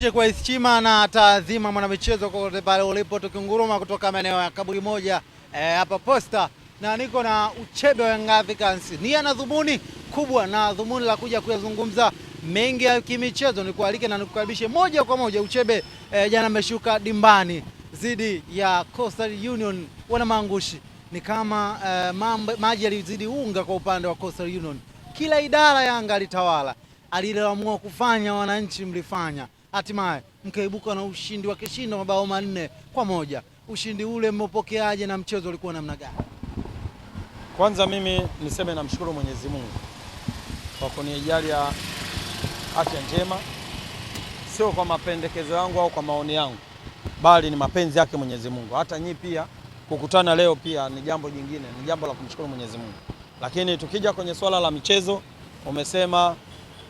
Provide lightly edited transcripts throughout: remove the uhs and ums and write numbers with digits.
Kwa heshima na taadhima mwanamichezo kote pale ulipo, tukinguruma kutoka maeneo ya kaburi moja hapa Posta, na niko na Uchebe wa Young Africans. Nia na dhumuni kubwa na dhumuni la kuja kuyazungumza mengi ya kimichezo, nikualike na nikukaribishe moja kwa moja. Uchebe jana ameshuka dimbani zidi ya Coastal Union, wana maangushi ni kama maji yalizidi unga kwa upande wa Coastal Union. Kila idara Yanga alitawala, aliloamua kufanya wananchi mlifanya, hatimaye mkaibuka na ushindi wa kishindo mabao 4-1. Ushindi ule mmepokeaje na mchezo ulikuwa namna gani? Kwanza mimi niseme namshukuru Mwenyezi Mungu kwa kunijalia afya njema, sio kwa mapendekezo yangu au kwa maoni yangu, bali ni mapenzi yake Mwenyezi Mungu. Hata nyinyi pia kukutana leo pia ni jambo jingine, ni jambo la kumshukuru Mwenyezi Mungu. Lakini tukija kwenye swala la michezo, umesema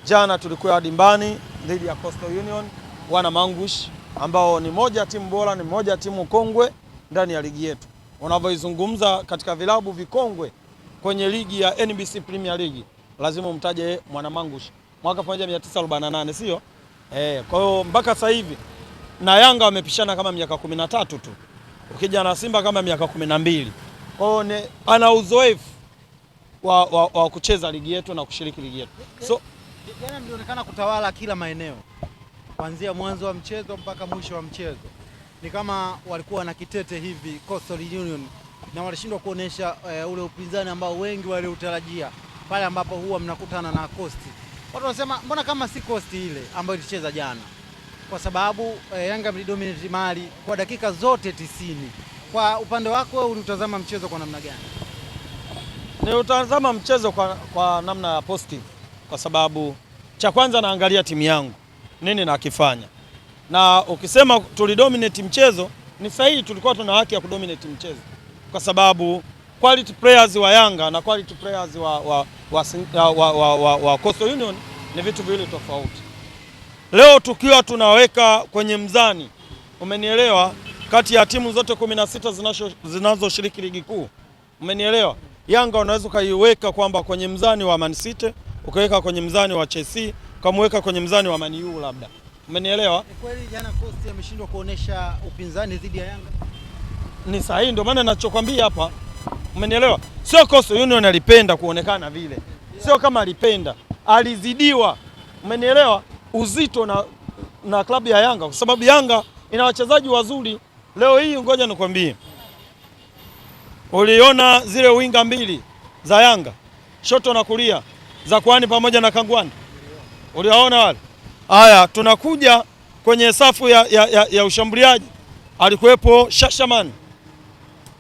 jana tulikuwa dimbani dhidi ya Coastal Union, wana Mangush ambao ni moja timu bora, ni moja timu kongwe ndani ya ligi yetu. Unavyoizungumza katika vilabu vikongwe kwenye ligi ya NBC Premier League, lazima umtaje mwana Mangush mwaka 1948, sio? Kwa hiyo mpaka sasa hivi na Yanga wamepishana kama miaka 13 tu. Ukija na Simba kama miaka 12. Kwa hiyo ana uzoefu wa kucheza ligi yetu na kushiriki ligi yetu. So jana mlionekana kutawala kila maeneo, kuanzia mwanzo wa mchezo mpaka mwisho wa mchezo. Ni kama walikuwa na kitete hivi Coastal Union, na walishindwa kuonesha ule upinzani ambao wengi waliutarajia pale ambapo huwa mnakutana na Coast. Watu wanasema mbona kama si Coast ile ambayo ilicheza jana, kwa sababu Yanga mlidominate mali kwa dakika zote 90. Kwa upande wako wewe ulitazama mchezo kwa namna gani? Nilitazama mchezo kwa namna ya positive, kwa sababu cha kwanza naangalia timu yangu nini nakifanya, na ukisema tulidominate mchezo ni sahihi, tulikuwa tuna haki ya kudominate mchezo, kwa sababu quality players wa Yanga na quality players wa Coastal Union ni vitu viwili tofauti. Leo tukiwa tunaweka kwenye mzani, umenielewa, kati ya timu zote 16 zinazoshiriki ligi kuu, umenielewa, Yanga unaweza ukaiweka kwamba kwenye mzani wa Man City, ukaweka kwenye mzani wa Chelsea, ukamweka kwenye mzani wa Man U labda. Umenielewa? Ni kweli jana Coast ameshindwa kuonesha upinzani dhidi ya Yanga. Ni sahihi, ndio maana ninachokwambia hapa. Umenielewa? Sio Coastal Union alipenda kuonekana vile. Sio kama alipenda, alizidiwa. Umenielewa? Uzito na klabu ya Yanga, kwa sababu Yanga ina wachezaji wazuri. Leo hii ngoja nikwambie, uliona zile winga mbili za Yanga, shoto na kulia, za Kwani pamoja na Kangwani? Uliwaona wale? Haya, tunakuja kwenye safu ya ushambuliaji, alikuwepo Shashaman.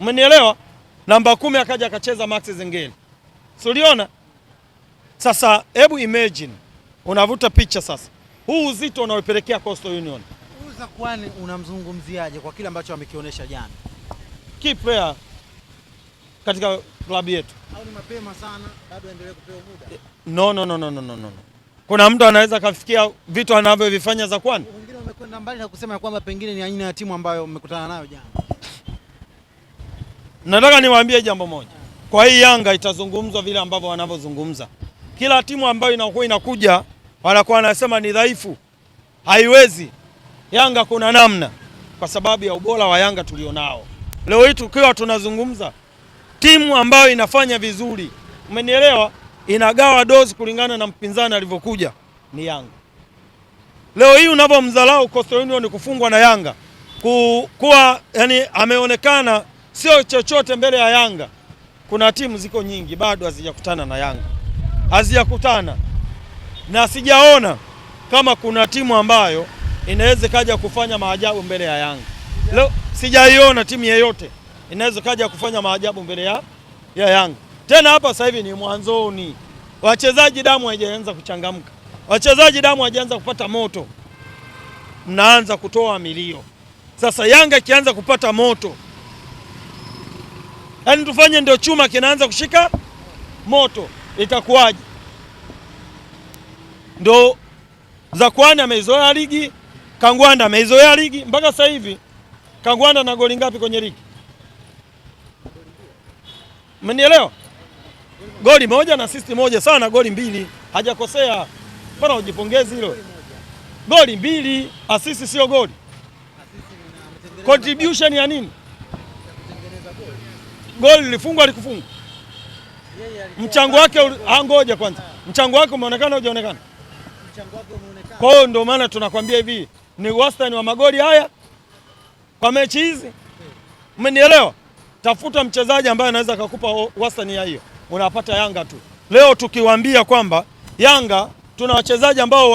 Umenielewa? Namba 10 akaja akacheza Max Zengeli. So uliona? Sasa hebu imagine, unavuta picha sasa, huu uzito unaopelekea Coastal Union. Uza Kwani unamzungumziaje kwa kile ambacho amekionyesha jana? Key player katika klabu yetu. Au ni mapema sana, bado endelee kupewa muda? No. Kuna mtu anaweza kafikia vitu anavyovifanya za Kwani? Wengine wamekwenda mbali na kusema kwamba pengine ni aina ya timu ambayo mmekutana nayo jana. Nataka niwaambie jambo moja. Kwa hii Yanga itazungumzwa vile ambavyo wanavyozungumza. Kila timu ambayo inakuwa inakuja wanakuwa wanasema ni dhaifu, haiwezi. Yanga kuna namna, kwa sababu ya ubora wa Yanga tulionao. Leo hii tukiwa tunazungumza timu ambayo inafanya vizuri, umenielewa, inagawa dozi kulingana na mpinzani alivyokuja, ni Yanga. Leo hii unapomdharau Coastal Union kufungwa na Yanga, kuwa yani ameonekana sio chochote mbele ya Yanga. Kuna timu ziko nyingi bado hazijakutana na Yanga, hazijakutana, na sijaona kama kuna timu ambayo inaweza kaja kufanya maajabu mbele ya Yanga. Leo sijaiona timu yeyote inaweza kaja kufanya maajabu mbele ya Yanga. Tena hapa sasa hivi ni mwanzoni, wachezaji damu haijaanza kuchangamka, wachezaji damu haijaanza kupata moto, mnaanza kutoa milio. Sasa Yanga ikianza kupata moto, yaani tufanye ndio chuma kinaanza kushika moto, itakuwaje? Ndio za Kwani ameizoea ligi, Kangwanda ameizoea ligi. Mpaka sasa hivi Kangwanda na goli ngapi kwenye ligi? Umenielewa? Goli moja na assist moja, sana goli 2. Hajakosea. Bwana ujipongeze hilo. Goli 2, assist sio goli. Contribution ya nini? Goli lilifungwa alikufungwa. Mchango wake ngoja kwanza. Mchango wake umeonekana au hujaonekana? Mchango wake umeonekana. Kwa hiyo ndio maana tunakwambia hivi, ni wastani wa magoli haya kwa mechi hizi. Umenielewa? Tafuta mchezaji ambaye anaweza kukupa wastani ya hiyo. Unapata Yanga tu. Leo tukiwaambia kwamba Yanga tuna wachezaji ambao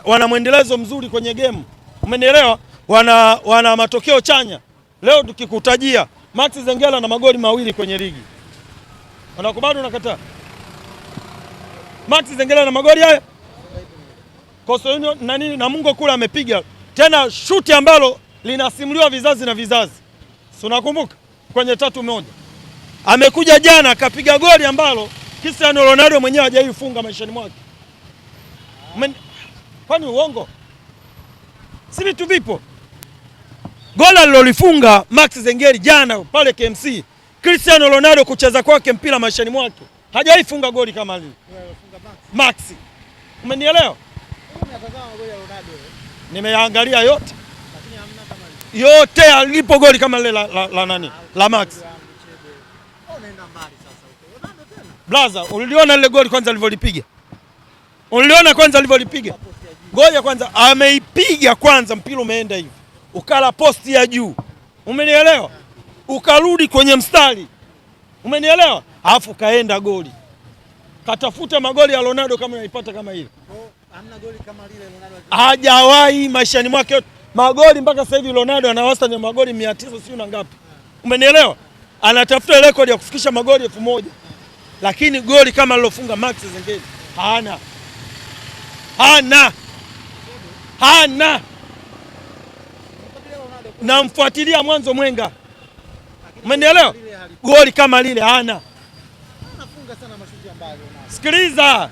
wana mwendelezo mzuri kwenye game. Umenielewa? Wana matokeo chanya. Leo tukikutajia Max Zengela na magoli 2 kwenye ligi. Unakubali unakataa? Max Zengela na magoli haya. Kosoino na nini na Mungu kula amepiga. Tena shuti ambalo linasimuliwa vizazi na vizazi. Si unakumbuka? Kwenye 3-1. Amekuja jana akapiga goli ambalo Cristiano Ronaldo mwenyewe hajaifunga maishani mwake. Kwani uongo? Si vitu vipo. Goli alilolifunga Max Zengeli jana pale KMC, Cristiano Ronaldo kucheza kwake mpira maishani mwake hajaifunga goli kama lile. Max. Umenielewa? Nimeangalia yote. Yote alipo goli kama lile la nani? La Max. Blaza, uliona lile goli kwanza alivyolipiga? Uliona kwanza alivyolipiga? Ngoja kwanza ameipiga kwanza mpira umeenda hivi. Ukala posti ya juu. Umenielewa? Ukarudi kwenye mstari. Umenielewa? Alafu kaenda goli. Katafuta magoli ya Ronaldo kama unaipata kama ile. Hamna goli kama lile Ronaldo. Hajawahi maishani mwake magoli mpaka sasa hivi Ronaldo ana wastani magoli 900 sio na ngapi. Umenielewa? Anatafuta rekodi ya kufikisha magoli 1000. Lakini goli kama alilofunga Max Zengeli hana. Namfuatilia mwanzo mwenga. Umenielewa? Goli kama lile hana. Anafunga sana mashuti ya mbali. Sikiliza.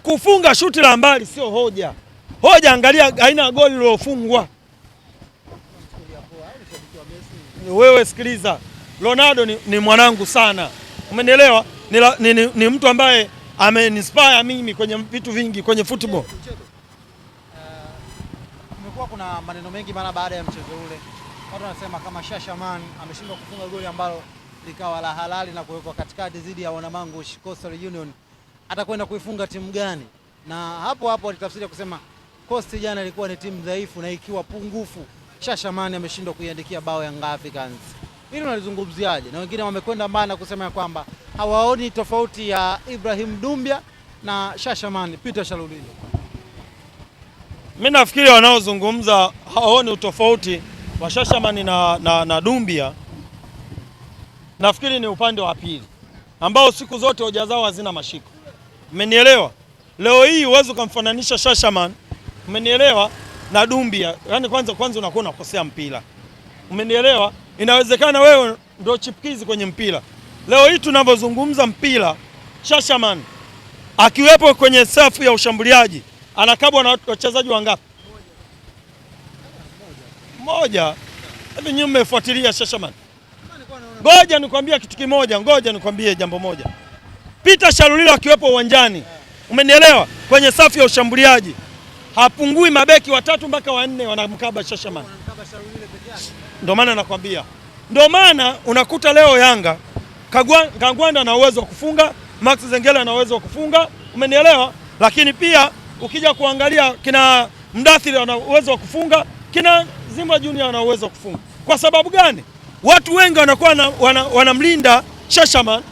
Kufunga shuti la mbali sio hoja. Hoja angalia aina ya goli lilofungwa. Wewe sikiliza. Ronaldo ni mwanangu sana. Umenielewa? Ni mtu ambaye ameinspire mimi kwenye vitu vingi kwenye football. Kumekuwa kuna maneno mengi mara baada ya mchezo ule. Watu wanasema kama Shashaman ameshindwa kufunga goli ambalo likawa la halali na kuwekwa katikati dhidi ya Wanamangu Coastal Union, atakwenda kuifunga timu gani? Na hapo alitafsiri kusema Coast jana ilikuwa ni timu dhaifu na ikiwa pungufu. Shashaman ameshindwa kuiandikia bao Young Africans. Hili unalizungumziaje? Na wengine wamekwenda mbali na kusema kwamba hawaoni tofauti ya Ibrahim Dumbia na Shashaman Peter Shalulile. Mimi nafikiri wanaozungumza hawaoni utofauti wa Shashaman na Dumbia. Nafikiri ni upande wa pili ambao siku zote hoja zao hazina mashiko. Umenielewa? Leo hii huwezi kumfananisha Shashaman, umenielewa, na Dumbia. Yaani kwanza unakuwa unakosea mpira. Umenielewa? Inawezekana wewe ndio chipkizi kwenye mpira. Leo hii tunapozungumza mpira, Shashaman akiwepo kwenye safu ya ushambuliaji anakabwa na wachezaji wangapi? Mmoja. Hivi nyinyi mmefuatilia Shashaman? Ngoja nikwambie kitu kimoja, ngoja nikwambie jambo moja. Peter Shalulile akiwepo uwanjani, umenielewa, kwenye safu ya ushambuliaji hapungui mabeki 3 mpaka 4 wanamkaba Shashaman. Ndio maana nakwambia. Ndio maana unakuta leo Yanga Kangwanda ana uwezo wa kufunga, Max Zengela ana uwezo wa kufunga, umenielewa? Lakini pia ukija kuangalia kina Mdathiri ana uwezo wa kufunga, kina Zimba Junior ana uwezo wa kufunga. Kwa sababu gani? Watu wengi wanakuwa wanamlinda Shashaman,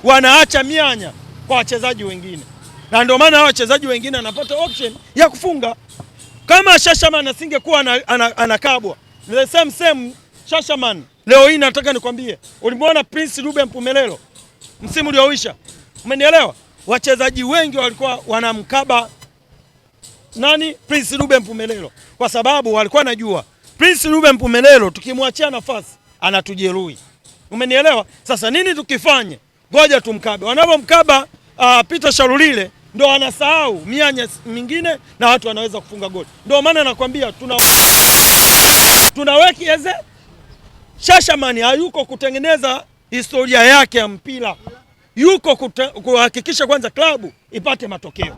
wanaacha mianya kwa wachezaji wengine. Na ndio maana hao wachezaji wengine wanapata option ya kufunga. Kama Shashaman asingekuwa anakabwa, the same Shashaman. Leo hii nataka nikwambie, ulimwona Prince Dube Mpumelelo msimu ulioisha. Umenielewa? Wachezaji wengi walikuwa wanamkaba nani? Prince Dube Mpumelelo. Kwa sababu walikuwa najua Prince Dube Mpumelelo tukimwachia nafasi anatujeruhi. Umenielewa? Sasa nini tukifanye? Ngoja tumkabe. Wanapomkaba Peter Shalulile ndio anasahau mianya mingine na watu wanaweza kufunga goli. Ndio maana nakwambia tunawekeze Shashaman hayuko kutengeneza historia yake ya mpira. Yuko kuhakikisha kwanza klabu ipate matokeo.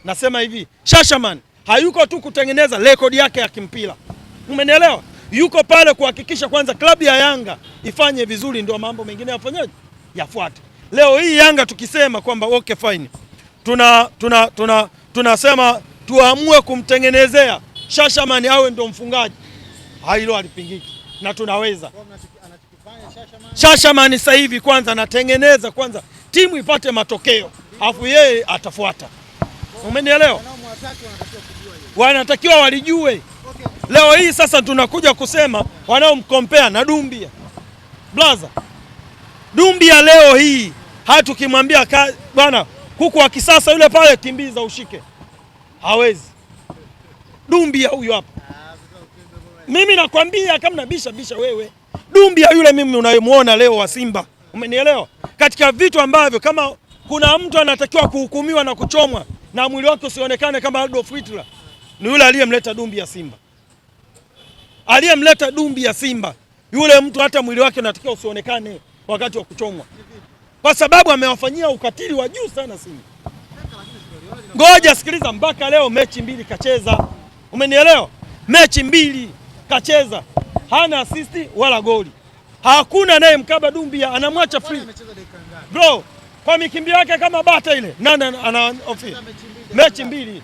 Nasema hivi, Shashaman hayuko tu kutengeneza rekodi yake ya kimpira, umenielewa? Yuko pale kuhakikisha kwanza klabu ya Yanga ifanye vizuri, ndio mambo mengine yafanyaje, yafuate. Leo hii Yanga tukisema kwamba okay fine, tunasema tuamue kumtengenezea Shashaman awe ndio mfungaji, hilo halipingiki na tunaweza. Shashaman sasa hivi kwanza anatengeneza kwanza timu ipate matokeo, afu yeye atafuata. Umenielewa? Wanatakiwa walijue. Leo hii sasa tunakuja kusema wanaomkompea na Dumbia. Blaza, Dumbia leo hii hatukimwambia bwana kuku wa kisasa yule pale kimbiza ushike, hawezi. Dumbia huyu hapa, mimi nakwambia kama nabisha wewe, Dumbia yule mimi unayemuona leo wa Simba, umenielewa? Katika vitu ambavyo kama kuna mtu anatakiwa kuhukumiwa na kuchomwa na mwili wake usionekane kama Adolf Hitler, ni yule aliyemleta Dumbia Simba. Aliyemleta Dumbia Simba yule mtu, hata mwili wake unatakiwa usionekane wakati wa kuchomwa, kwa sababu amewafanyia ukatili wa juu sana Simba. Ngoja sikiliza, mpaka leo mechi 2 kacheza, umenielewa? Mechi 2 kacheza, hana asisti wala goli, hakuna naye mkaba Dumbia, anamwacha free. Bro, kwa mikimbio yake kama bata ile, nani ana ofia? Mechi 2,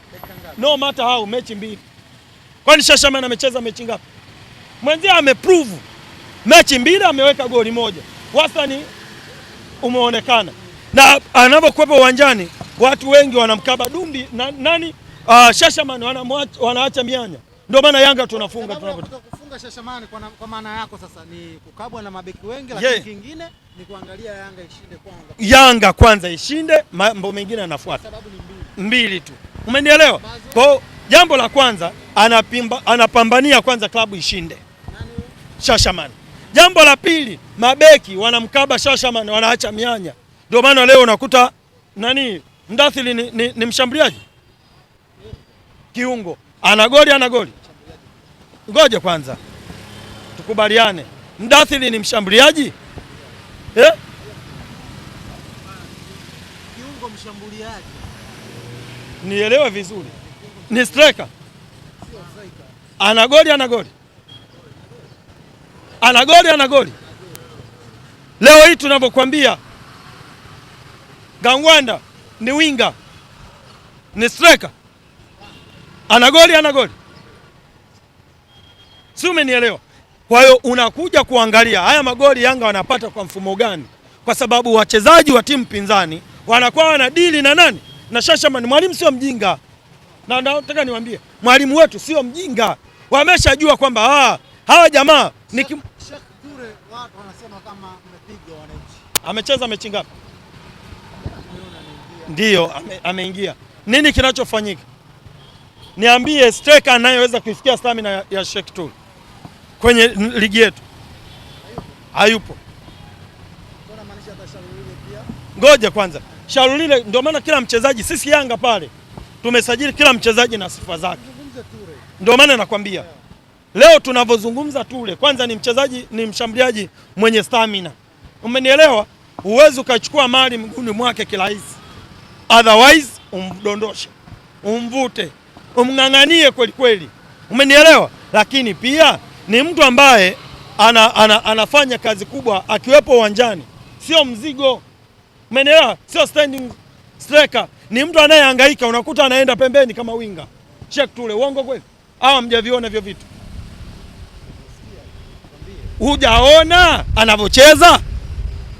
no matter how, mechi 2. Kwani Shashaman amecheza mechi ngapi? Mwenzie ameprove mechi 2 ameweka goli 1, wastani umeonekana. Na anapokuwepo uwanjani watu wengi wanamkaba Dumbi Shashaman wanaacha mianya. Ndio maana Yanga tunafunga kufunga Shashaman kwa maana yako sasa ni kukabwa na mabeki wengi, lakini kingine ni kuangalia Yanga ishinde kwanza. Yanga kwanza ishinde, mambo mengine yanafuata. Sababu ni mbili tu. Umenielewa? Kwa jambo la kwanza anapambania kwanza klabu ishinde. Nani? Shashaman. Jambo la pili, mabeki wanamkaba Shashaman, wanaacha mianya. Ndio maana leo unakuta Mdathili ni mshambuliaji kiungo, ana goli. Ngoja kwanza tukubaliane, Mdathili ni mshambuliaji kiungo, mshambuliaji, nielewe vizuri, ni striker. Ana goli. Leo hii tunapokuambia Gangwanda ni winga, ni striker, ana goli, si umenielewa? Kwa hiyo unakuja kuangalia haya magoli Yanga wanapata kwa mfumo gani, kwa sababu wachezaji wa timu pinzani wanakuwa wanadili na nani? Na Shashaman. Mwalimu sio mjinga, na nataka niwaambie mwalimu wetu sio mjinga, wameshajua kwamba hawa jamaa ni Sheikh Ture, watu wanasema kama mmepiga wananchi. Amecheza mechi ngapi? Ndio ameingia. Nini kinachofanyika? Niambie striker anayeweza kufikia stamina ya Sheikh Ture kwenye ligi yetu? Hayupo. Ngoja kwanza, Shalulile, ndio maana kila mchezaji, sisi Yanga pale tumesajili kila mchezaji na sifa zake. Ndio maana nakwambia leo tunavyozungumza Ture, kwanza ni mchezaji, ni mshambuliaji mwenye stamina. Umenielewa? Uwezo ukachukua mali mguuni mwake kirahisi. Otherwise umdondoshe, umvute, umng'ang'anie kweli. Umenielewa? Lakini pia ni mtu ambaye anafanya kazi kubwa akiwepo uwanjani, sio mzigo. Umenielewa? Sio standing striker, ni mtu anayehangaika, unakuta anaenda pembeni kama winga. Check Ture, uongo kweli? Hawa mjaviona hivyo vitu? Hujaona anavyocheza?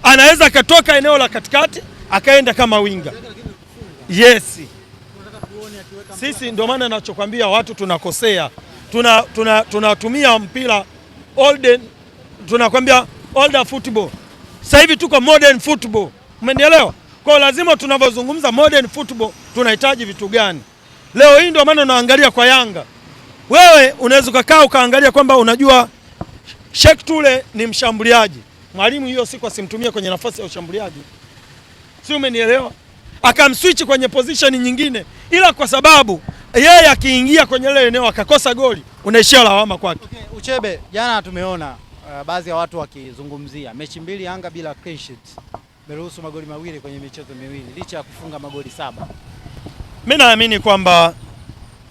Anaweza akatoka eneo la katikati akaenda kama winga. Yes. Sisi ndio maana ninachokwambia watu tunakosea. Tunatumia mpira tunakwambia older football. Sasa hivi tuko modern football. Umenielewa? Kwa lazima tunavyozungumza modern football tunahitaji vitu gani? Leo hii ndio maana unaangalia kwa Yanga. Wewe unaweza kukaa ukaangalia kwamba unajua Sheikh Ture ni mshambuliaji. Mwalimu hiyo siku asimtumie kwenye nafasi ya ushambuliaji. Si umenielewa? Akamswitch kwenye position nyingine, ila kwa sababu yeye akiingia kwenye ile eneo akakosa goli, unaishia lawama kwake. Okay, Uchebe, jana tumeona baadhi ya watu wakizungumzia mechi 2 Yanga bila clean sheet. Meruhusu magoli 2 kwenye michezo 2 licha ya kufunga magoli 7. Mimi naamini kwamba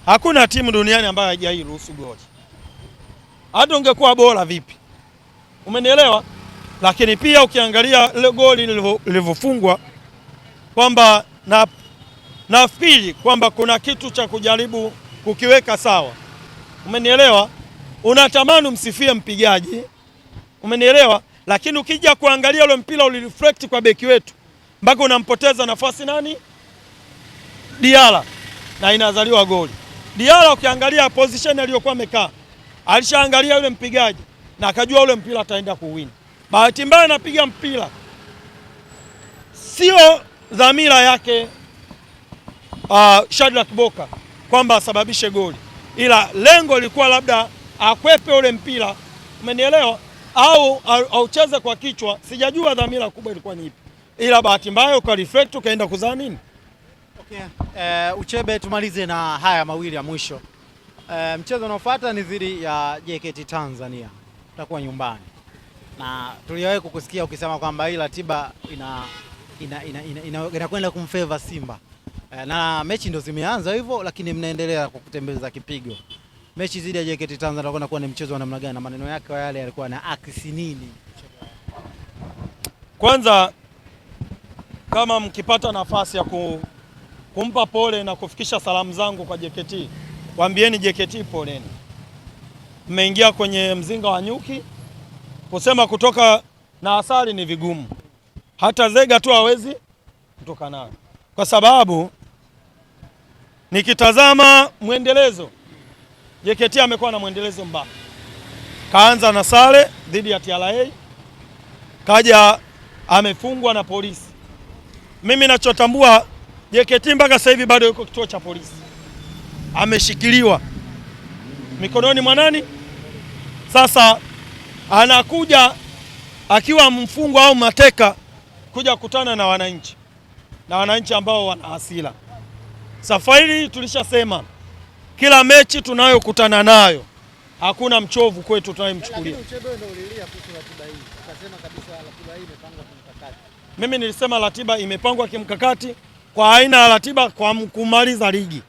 hakuna timu duniani ambayo haijaruhusu goli. Hata ungekuwa bora vipi, umenielewa? Lakini pia ukiangalia ile goli lilivyofungwa, kwamba nafikiri kwamba kuna kitu cha kujaribu kukiweka sawa, umenielewa? Unatamani msifie mpigaji, umenielewa? Lakini ukija kuangalia ule mpira ulireflect kwa beki wetu mpaka unampoteza nafasi nani? Diala, na inazaliwa goli. Diala ukiangalia position aliyokuwa amekaa, alishaangalia yule mpigaji na akajua ule mpira ataenda kuwin. Bahati mbaya anapiga mpira, sio dhamira yake Shadrack Boka kwamba asababishe goli, ila lengo lilikuwa labda akwepe ule mpira, umenielewa? Au aucheze kwa kichwa, sijajua dhamira kubwa ilikuwa ni ipi, ila bahati mbaya ukareflect ukaenda kuzaa nini. Okay. Uchebe, tumalize na haya mawili ya mwisho. Mchezo unaofuata ni dhidi ya JKT Tanzania, utakuwa nyumbani, na tuliwahi kukusikia ukisema kwamba hii ratiba inakwenda kumfavor Simba, na mechi ndio zimeanza hivyo, lakini mnaendelea kwa kutembeza kipigo. Mechi dhidi ya JKT Tanzania itakwenda kuwa ni mchezo wa namna gani, na maneno yake yale yalikuwa na akisi nini? Kwanza, kama mkipata nafasi ya kumpa pole na kufikisha salamu zangu kwa JKT, waambieni JKT poleni. Mmeingia kwenye mzinga wa nyuki, kusema kutoka na asali ni vigumu, hata zega tu hawezi kutoka nayo, kwa sababu nikitazama mwendelezo, JKT amekuwa na mwendelezo mbaya. Kaanza na sare dhidi ya TRA, kaja amefungwa na Polisi. Mimi nachotambua, JKT mpaka sasa hivi bado yuko kituo cha polisi, ameshikiliwa mikononi mwa nani? Sasa anakuja akiwa mfungwa au mateka kuja kukutana na wananchi ambao wana hasira. Safari tulishasema kila mechi tunayokutana nayo hakuna mchovu kwetu tunayemchukulia. Mimi nilisema ratiba imepangwa kimkakati kwa aina ya ratiba kwa kumaliza ligi.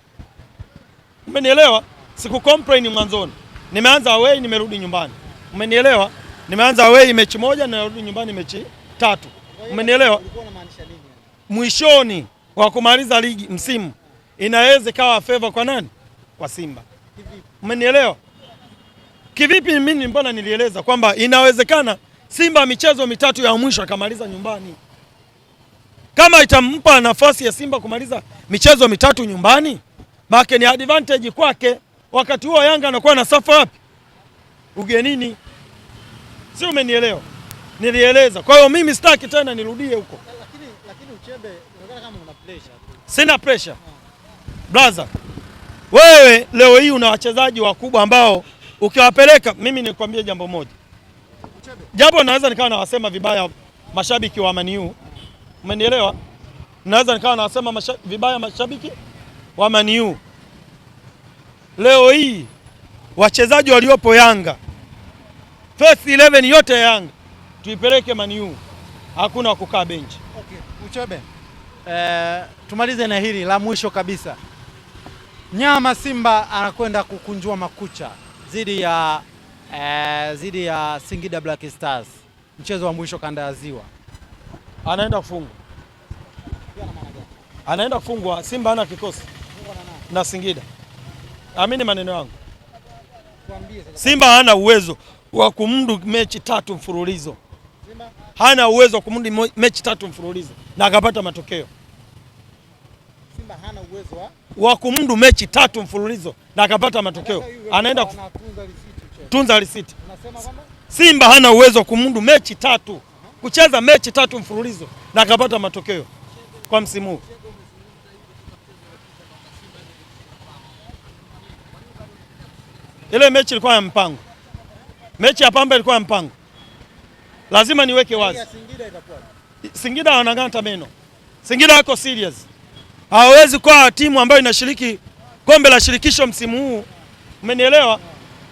Umenielewa? Siku complain mwanzoni. Nimeanza away nimerudi nyumbani. Umenielewa? Nimeanza away mechi moja na narudi nyumbani mechi 3. Umenielewa? Mwishoni wa kumaliza ligi msimu inaweza kawa favor kwa nani? Kwa Simba. Umenielewa? Kivipi? Mimi mbona nilieleza kwamba inawezekana Simba michezo 3 ya mwisho akamaliza nyumbani. Kama itampa nafasi ya Simba kumaliza michezo 3 nyumbani, baki ni advantage kwake. Wakati huo Yanga anakuwa na safa wapi? Ugenini. Si umenielewa? Nilieleza. Kwa hiyo mimi sitaki tena nirudie huko. Lakini Uchebe, unaona kama una pressure. Sina pressure. Brother, wewe leo hii una wachezaji wakubwa ambao ukiwapeleka, mimi nikwambie jambo moja. Japo naweza nikawa nawasema vibaya mashabiki wa Man U. Umenielewa? Naweza nikawa nawasema vibaya mashabiki wa Man U. Leo hii wachezaji waliopo Yanga, first 11 yote ya Yanga tuipeleke Man U, hakuna kukaa benchi. Okay. Uchebe, tumalize na hili la mwisho kabisa. Nyama Simba anakwenda kukunjua makucha dhidi ya Singida Black Stars, mchezo wa mwisho kanda ya Ziwa. Anaenda kufungwa. Anaenda kufungwa. Simba hana kikosi na Singida. Amini maneno yangu. Simba hana uwezo wa kumdu mechi 3 mfululizo. Hana uwezo wa kumdu mechi 3 mfululizo na akapata matokeo. Simba hana uwezo wa kumdu mechi 3 mfululizo na akapata matokeo. Anaenda tunza risiti. Simba hana uwezo wa kumdu mechi 3, kucheza mechi 3 mfululizo na akapata matokeo kwa msimu huu. Ile mechi ilikuwa ya mpango. Mechi ya Pamba ilikuwa ya mpango. Lazima niweke wazi. Singida wanang'ata meno. Singida wako serious. Hawezi kuwa timu ambayo inashiriki kombe la shirikisho msimu huu. Umenielewa?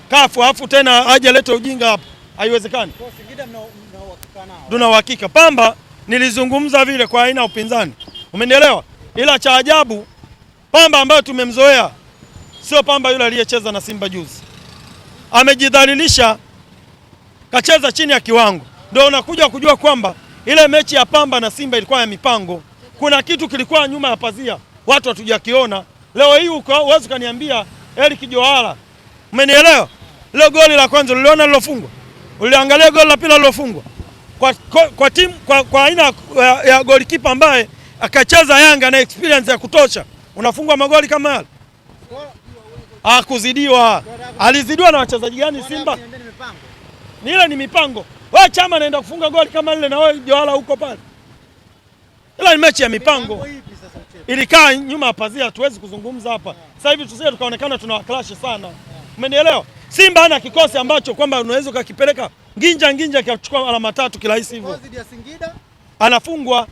Kafu afu tena aje leta ujinga hapa. Haiwezekani. Kwa Singida mna uhakika nao. Tuna uhakika. Pamba nilizungumza vile kwa aina upinzani. Umenielewa? Ila cha ajabu Pamba ambayo tumemzoea sio Pamba yule aliyecheza na Simba juzi. Amejidhalilisha, kacheza chini ya kiwango. Ndio unakuja kujua kwamba ile mechi ya Pamba na Simba ilikuwa ya mipango. Kuna kitu kilikuwa nyuma ya pazia, watu hatujakiona. Leo hii huwezi kaniambia Eric Johara. Umenielewa? Leo goli la kwanza uliona lilofungwa. Uliangalia goli la pili lilofungwa. Kwa timu kwa aina ya golikipa ambaye akacheza Yanga na experience ya kutosha, unafungwa magoli kama yale. Hakuzidiwa. Alizidiwa na wachezaji gani Simba? Ni ile ni mipango. Wewe Chama anaenda kufunga goli kama lile na wewe Johara huko pale. Ile ni mechi ya mipango. Ilikaa nyuma ya pazia, hatuwezi kuzungumza hapa. Sasa hivi tusije tukaonekana tuna clash sana. Umenielewa? Simba hana kikosi ambacho kwamba unaweza ukakipeleka nginja kiachukua alama 3 kirahisi hivyo. Anafungwa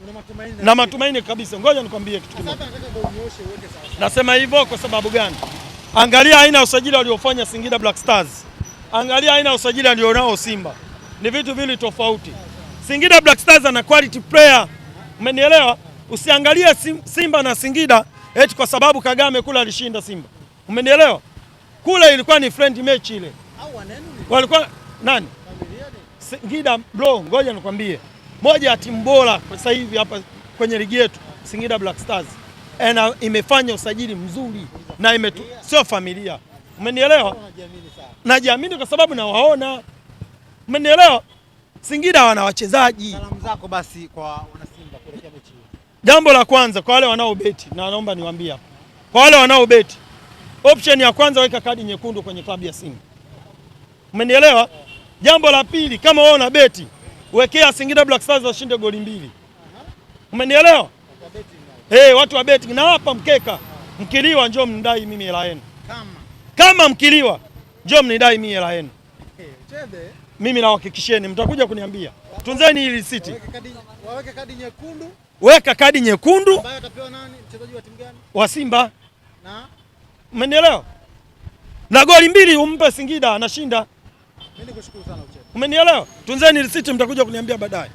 na matumaini kabisa. Ngoja nikwambie kitu kimoja. Nasema hivyo kwa sababu gani? Angalia aina ya usajili waliofanya Singida Black Stars. Angalia aina ya usajili alionao Simba. Ni vitu vili tofauti. Singida Black Stars ana quality player. Umenielewa? Usiangalie Simba na Singida eti kwa sababu Kagame kule alishinda Simba. Umenielewa? Kule ilikuwa ni friend match ile. Walikuwa nani? Singida bro, ngoja nikwambie. Moja ya timu bora kwa sasa hivi hapa kwenye ligi yetu, Singida Black Stars. Imefanya usajili mzuri na sio familia. Umenielewa? Najiamini kwa sababu nawaona. Umenielewa? Singida wana wachezaji. Salamu zako basi kwa wana Simba kuelekea mechi hii. Jambo la kwanza kwa wale wanaobeti, na naomba niwaambie hapa. Kwa wale wanaobeti, option ya kwanza weka kadi nyekundu kwenye klabu ya Simba. Umenielewa? Jambo la pili, kama wewe una beti, wekea Singida Black Stars washinde goli 2. Umenielewa? Watu wa beti na hapa mkeka. Mkiliwa njoo mnidai mimi hela yenu. Kama mkiliwa njoo mnidai mimi hela yenu. Mimi nawahakikishieni mtakuja kuniambia. Tunzeni hii risiti. Waweke kadi nyekundu. Weka kadi nyekundu. Ambayo atapewa nani? Mchezaji wa timu gani? Wa Simba. Na umenielewa? Na goli 2 umpe Singida anashinda. Mimi nikushukuru sana Uchebe. Umenielewa? Tunzeni risiti mtakuja kuniambia baadaye.